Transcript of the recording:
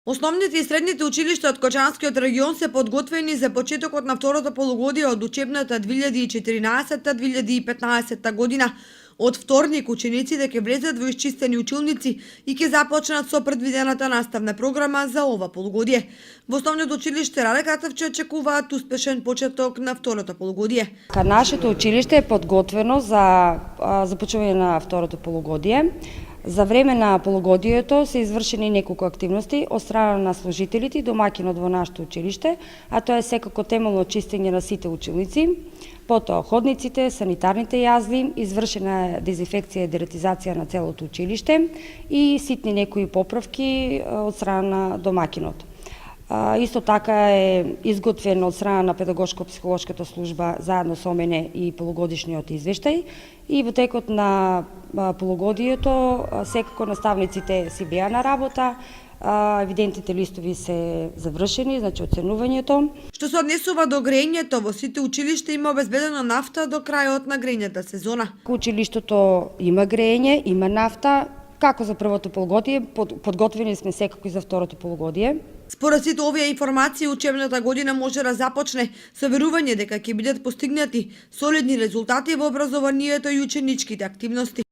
Основните и средните училишта од Кочанскиот регион се подготвени за почетокот на второто полугодие од учебната 2014-2015 година. Од вторник учениците ќе влезат во исчистени училници и ќе започнат со предвидената наставна програма за ова полугодие. Во основното училиште Раде Катевче очекуваат успешен почеток на второто полугодие. Нашето училиште е подготвено за започнување на второто полугодие. За време на полугодието се извршени неколку активности од страна на служителите и домаќинот во нашето училиште, а тоа е секако темелно чистење на сите училници, потоа ходниците, санитарните јазли, извршена е дезинфекција и дератизација на целото училиште и ситни некои поправки од страна на домаќинот. Исто така е изготвен од страна на педагошко-психолошката служба заедно со мене и полугодишниот извештај и во текот на полугодието секако наставниците си беа на работа, евидентните листови се завршени, значи оценувањето. Што се однесува до грејењето, во сите училишта има обезбедено нафта до крајот на грејната сезона. Училиштето има грејење, има нафта. Како за првото полугодие, подготвени сме секако и за второто полугодие. Според сите овие информации, учебната година може да започне со верување дека ќе бидат постигнати солидни резултати во образованието и ученичките активности.